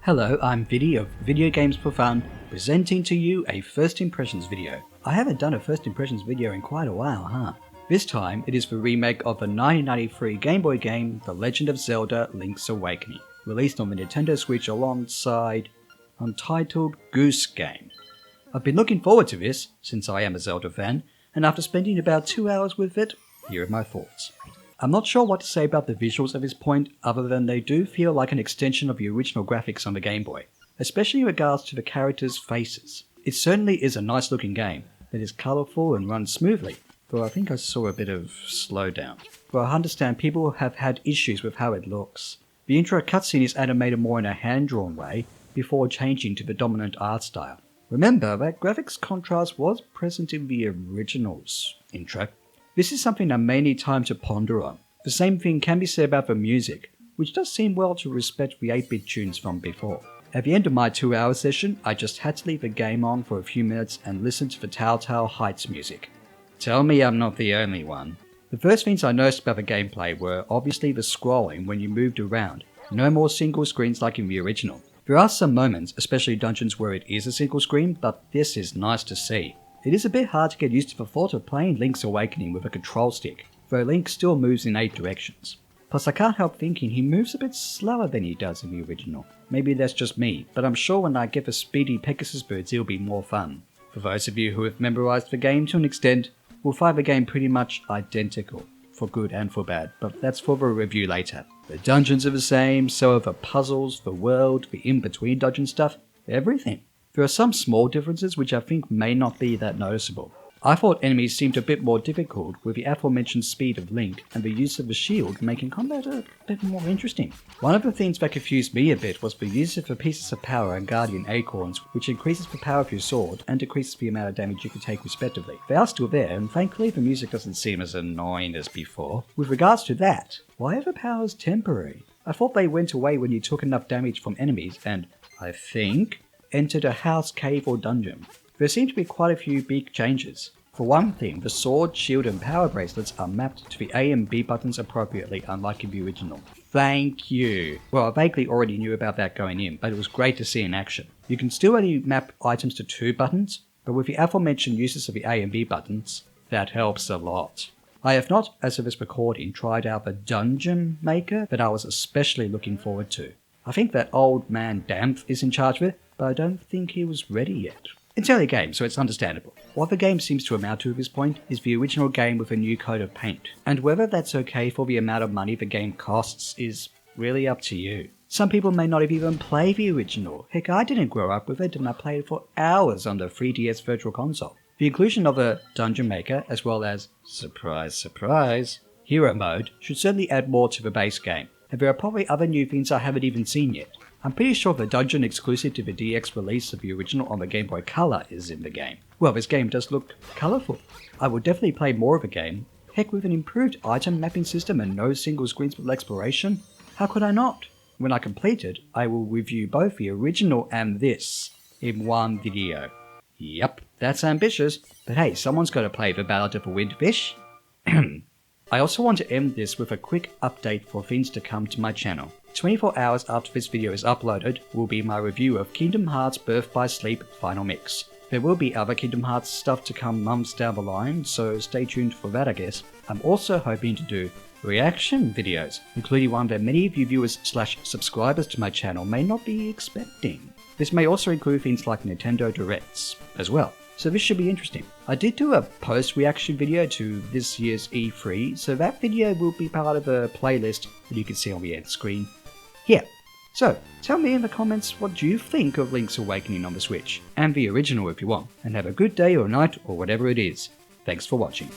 Hello, I'm Viddy of Video Games for Fun, presenting to you a First Impressions video. I haven't done a First Impressions video in quite a while, huh? This time, it is the remake of the 1993 Game Boy game, The Legend of Zelda Link's Awakening, released on the Nintendo Switch alongside Untitled Goose Game. I've been looking forward to this, since I am a Zelda fan, and after spending about 2 hours with it, here are my thoughts. I'm not sure what to say about the visuals at this point, other than they do feel like an extension of the original graphics on the Game Boy, especially in regards to the characters' faces. It certainly is a nice looking game that is colourful and runs smoothly, though I think I saw a bit of slowdown. But I understand people have had issues with how it looks. The intro cutscene is animated more in a hand-drawn way, before changing to the dominant art style. Remember that graphics contrast was present in the original's intro. This is something I may need time to ponder on. The same thing can be said about the music, which does seem well to respect the 8-bit tunes from before. At the end of my 2-hour session, I just had to leave the game on for a few minutes and listen to the Telltale Heights music. Tell me I'm not the only one. The first things I noticed about the gameplay were obviously the scrolling when you moved around. No more single screens like in the original. There are some moments, especially dungeons where it is a single screen, but this is nice to see. It is a bit hard to get used to the thought of playing Link's Awakening with a control stick, though Link still moves in 8 directions. Plus I can't help thinking he moves a bit slower than he does in the original. Maybe that's just me, but I'm sure when I get the speedy Pegasus birds it'll be more fun. For those of you who have memorized the game to an extent, will find the game pretty much identical, for good and for bad, but that's for the review later. The dungeons are the same, so are the puzzles, the world, the in-between dungeon stuff, everything. There are some small differences which I think may not be that noticeable. I thought enemies seemed a bit more difficult with the aforementioned speed of Link and the use of the shield making combat a bit more interesting. One of the things that confused me a bit was the use of the pieces of power and guardian acorns, which increases the power of your sword and decreases the amount of damage you can take respectively. They are still there, and thankfully the music doesn't seem as annoying as before. With regards to that, why are the powers temporary? I thought they went away when you took enough damage from enemies and, I think, entered a house, cave or dungeon. There seem to be quite a few big changes. For one thing, the sword, shield and power bracelets are mapped to the A and B buttons appropriately, unlike in the original. Thank you! Well, I vaguely already knew about that going in, but it was great to see in action. You can still only map items to 2 buttons, but with the aforementioned uses of the A and B buttons, that helps a lot. I have not, as of this recording, tried out the dungeon maker that I was especially looking forward to. I think that old man Damph is in charge of it, but I don't think he was ready yet. It's early game, so it's understandable. What the game seems to amount to at this point is the original game with a new coat of paint, and whether that's okay for the amount of money the game costs is really up to you. Some people may not have even played the original. Heck, I didn't grow up with it and I played it for hours on the 3DS Virtual Console. The inclusion of a dungeon maker, as well as, surprise surprise, hero mode, should certainly add more to the base game, and there are probably other new things I haven't even seen yet. I'm pretty sure the dungeon exclusive to the DX release of the original on the Game Boy Color is in the game. Well, this game does look colourful. I will definitely play more of the game. Heck, with an improved item mapping system and no single screen split exploration, how could I not? When I complete it, I will review both the original and this in one video. Yup, that's ambitious, but hey, someone's got to play the Ballad of the Windfish. I also want to end this with a quick update for things to come to my channel. 24 hours after this video is uploaded will be my review of Kingdom Hearts Birth by Sleep Final Mix. There will be other Kingdom Hearts stuff to come months down the line, so stay tuned for that I guess. I'm also hoping to do reaction videos, including one that many of you viewers / subscribers to my channel may not be expecting. This may also include things like Nintendo Directs as well, so this should be interesting. I did do a post-reaction video to this year's E3, so that video will be part of a playlist that you can see on the end screen here. So, tell me in the comments what you think of Link's Awakening on the Switch, and the original if you want, and have a good day or night or whatever it is. Thanks for watching.